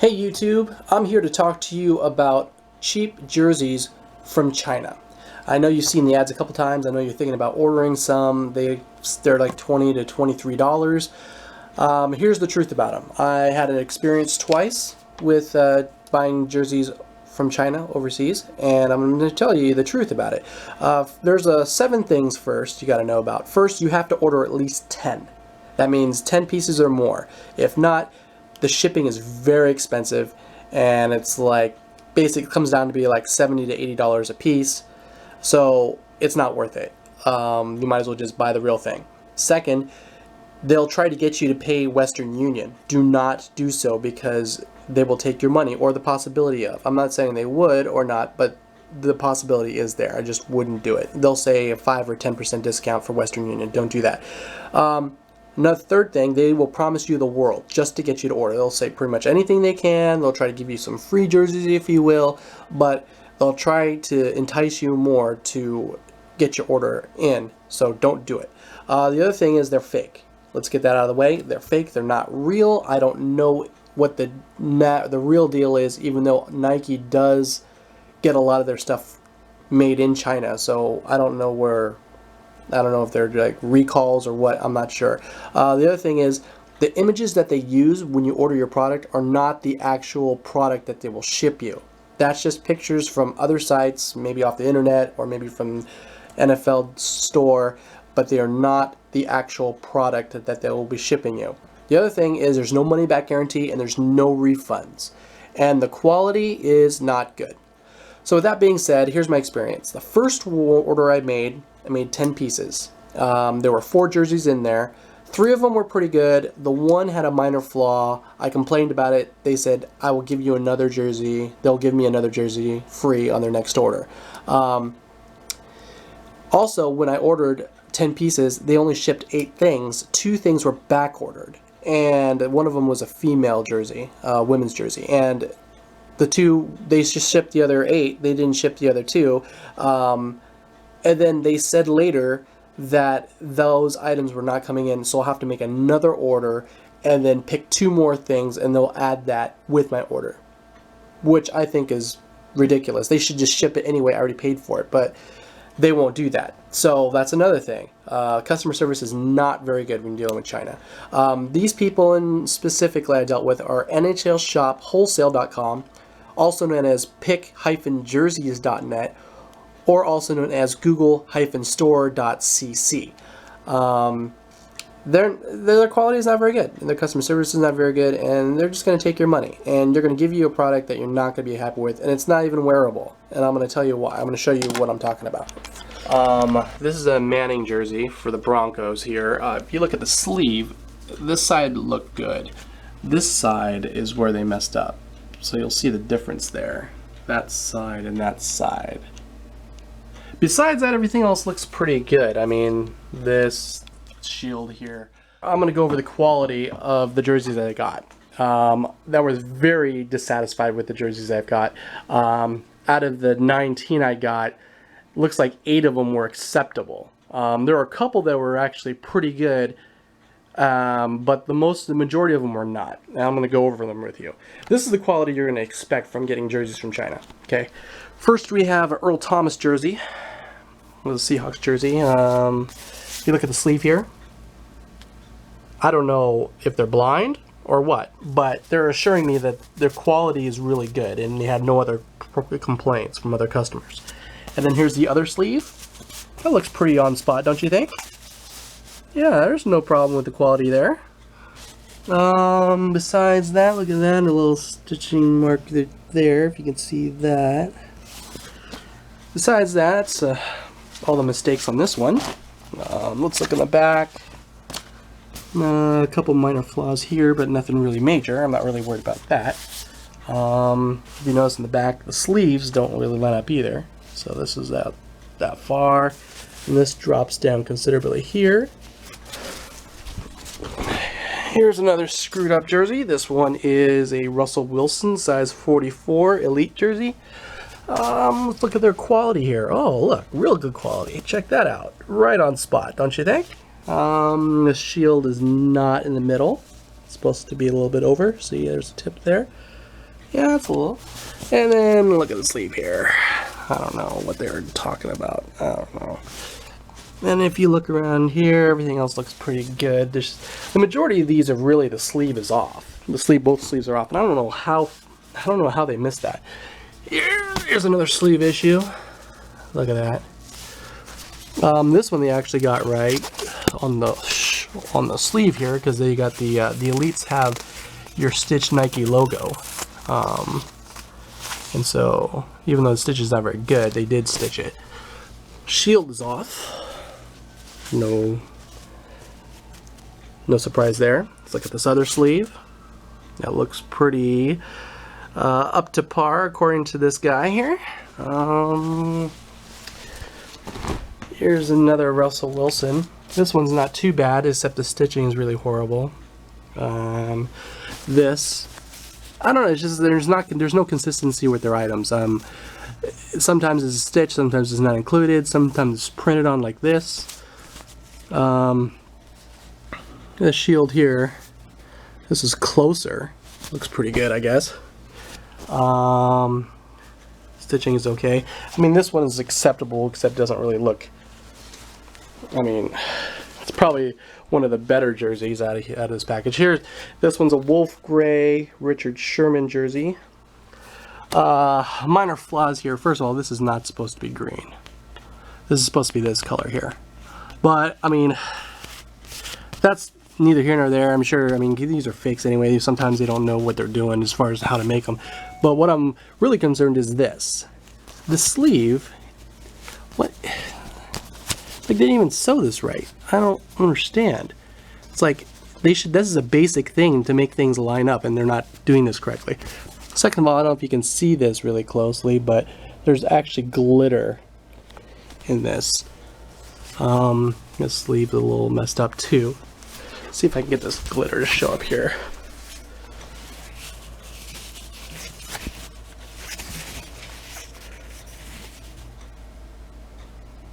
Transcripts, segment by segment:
Hey YouTube, I'm here to talk to you about cheap jerseys from China. I know you've seen the ads a couple times. I know you're thinking about ordering some. They're like $20 to $23. Here's the truth about them. I had an experience twice with buying jerseys from China overseas, and I'm going to tell you the truth about it. There's 7 things first you got to know about. First, you have to order at least 10. That means 10 pieces or more. If not, the shipping is very expensive, and it's like basically comes down to be like $70 to $80 a piece, so it's not worth it. You might as well just buy the real thing. Second, they'll try to get you to pay Western Union. Do not do so, because they will take your money, or the possibility of. I'm not saying they would or not, but the possibility is there. I just wouldn't do it. They'll say a 5 or 10% discount for Western Union. Don't do that. Another third thing, they will promise you the world just to get you to order. They'll say pretty much anything they can. They'll try to give you some free jerseys, if you will, but they'll try to entice you more to get your order in, so don't do it. The other thing is they're fake. Let's get that out of the way. They're fake. They're not real. I don't know what the real deal is, even though Nike does get a lot of their stuff made in China, so I don't know if they're like recalls or what. I'm not sure. The other thing is the images that they use when you order your product are not the actual product that they will ship you. That's just pictures from other sites, maybe off the internet or maybe from NFL store, but they are not the actual product that they will be shipping you. The other thing is there's no money back guarantee and there's no refunds. And the quality is not good. So with that being said, here's my experience. The first order I made 10 pieces. There were 4 jerseys in there. 3 of them were pretty good. The one had a minor flaw. I complained about it. They said, I will give you another jersey. They'll give me another jersey free on their next order. Also, when I ordered 10 pieces, they only shipped 8 things. 2 things were back ordered. And one of them was a female jersey, women's jersey. And the 2, they just shipped the other 8. They didn't ship the other 2. And then they said later that those items were not coming in, so I'll have to make another order and then pick 2 more things, and they'll add that with my order, which I think is ridiculous. They should just ship it anyway. I already paid for it, but they won't do that. So that's another thing. Customer service is not very good when dealing with China. These people in specifically I dealt with are NHLShopWholesale.com, also known as pick-jerseys.net, or also known as google-store.cc. Their quality is not very good, and their customer service is not very good, and they're just going to take your money, and they're going to give you a product that you're not going to be happy with, and it's not even wearable. And I'm going to tell you why. I'm going to show you what I'm talking about. This is a Manning jersey for the Broncos here. If you look at the sleeve, this side looked good. This side is where they messed up. So you'll see the difference there. That side and that side. Besides that, everything else looks pretty good. I mean, this shield here. I'm going to go over the quality of the jerseys that I got. That was very dissatisfied with the jerseys I've got. Out of the 19 I got, looks like 8 of them were acceptable. There were a couple that were actually pretty good, but the majority of them were not. And I'm going to go over them with you. This is the quality you're going to expect from getting jerseys from China. Okay, first we have an Earl Thomas jersey. With a Seahawks jersey. If you look at the sleeve here, I don't know if they're blind or what, but they're assuring me that their quality is really good and they had no other complaints from other customers. And then here's the other sleeve. That looks pretty on spot, don't you think? Yeah, there's no problem with the quality there. Besides that, look at that, a little stitching mark there, if you can see that. Besides that, it's all the mistakes on this one. Let's look in the back. A couple minor flaws here, but nothing really major. I'm not really worried about that. If you notice in the back, the sleeves don't really line up either. So this is that far, and this drops down considerably here. Here's another screwed up jersey. This one is a Russell Wilson size 44 Elite jersey. Let's look at their quality here. Oh, look, real good quality. Check that out. Right on spot, don't you think? The shield is not in the middle. It's supposed to be a little bit over. See, there's a tip there. Yeah, that's a little. And then look at the sleeve here. I don't know what they were talking about. I don't know. And if you look around here, everything else looks pretty good. The majority of these are really the sleeve is off. Both sleeves are off, and I don't know how they missed that. Here's another sleeve issue. Look at that. This one they actually got right on the sleeve here, because they got the Elites have your stitched Nike logo, and so even though the stitch is not very good, they did stitch it. Shield is off. No surprise there. Let's look at this other sleeve. That looks pretty up to par according to this guy here. Here's another Russell Wilson. This one's not too bad, except the stitching is really horrible. This, I don't know. It's just there's no consistency with their items. Sometimes it's stitched, sometimes it's not included, sometimes it's printed on like this. The shield here, this is closer. Looks pretty good, I guess. Stitching is okay. I mean, this one is acceptable, except it doesn't really look. I mean, it's probably one of the better jerseys out of this package. This one's a Wolf Gray Richard Sherman jersey. Minor flaws here. First of all, this is not supposed to be green. This is supposed to be this color here. But, I mean, that's neither here nor there. I'm sure, I mean, these are fakes anyway. Sometimes they don't know what they're doing as far as how to make them. But what I'm really concerned is this. The sleeve, what? Like, they didn't even sew this right. I don't understand. It's like, this is a basic thing to make things line up, and they're not doing this correctly. Second of all, I don't know if you can see this really closely, but there's actually glitter in this. This sleeve's a little messed up too. Let's see if I can get this glitter to show up here.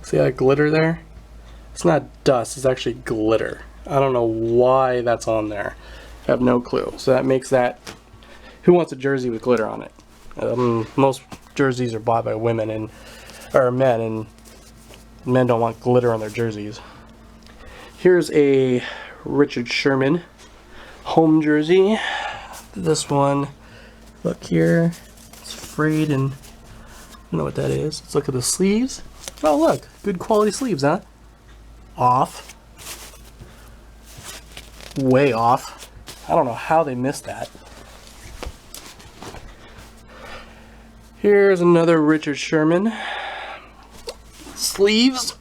See that glitter there? It's not dust, it's actually glitter. I don't know why that's on there. I have no clue. So that makes that, who wants a jersey with glitter on it? Most jerseys are bought by women or men, and men don't want glitter on their jerseys. Here's a Richard Sherman home jersey. This one, look here, it's frayed, and I don't know what that is. Let's look at the sleeves. Oh look, good quality sleeves, huh? Off. Way off. I don't know how they missed that. Here's another Richard Sherman. Sleeves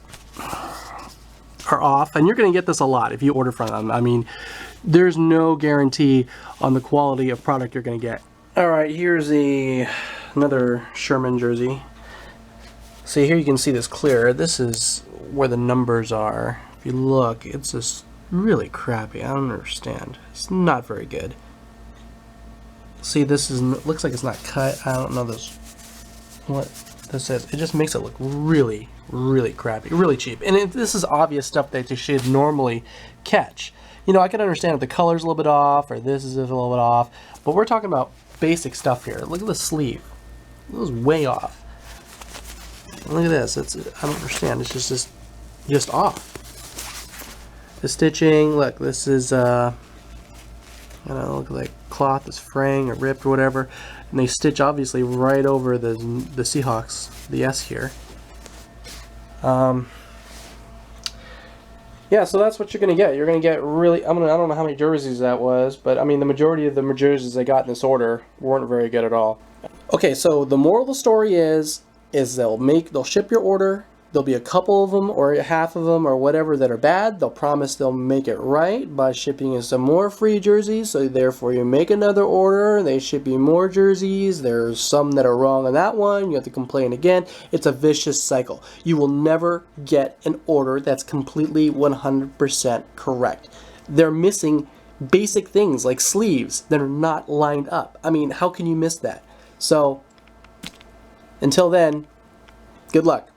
are off, and you're going to get this a lot if you order from them. I mean, there's no guarantee on the quality of product you're going to get. Alright, here's another Sherman jersey. See, here you can see this clear. This is where the numbers are. If you look, it's just really crappy. I don't understand. It's not very good. See, this looks like it's not cut. I don't know what this is. It just makes it look really, really crappy, really cheap. And this is obvious stuff that you should normally catch. You know, I can understand if the color's a little bit off, or this is a little bit off, but we're talking about basic stuff here. Look at the sleeve. It was way off. Look at this. I don't understand. It's just off. The stitching. Look, this is I don't know, look like cloth is fraying or ripped or whatever, and they stitch obviously right over the Seahawks, the S here. Yeah, so that's what you're gonna get. You're gonna get really. I don't know how many jerseys that was, but I mean the majority of the jerseys I got in this order weren't very good at all. Okay, so the moral of the story is they'll ship your order. There'll be a couple of them or half of them or whatever that are bad. They'll promise they'll make it right by shipping you some more free jerseys. So therefore you make another order, they ship you more jerseys. There's some that are wrong on that one. You have to complain again. It's a vicious cycle. You will never get an order that's completely 100% correct. They're missing basic things like sleeves that are not lined up. I mean, how can you miss that? So until then, good luck.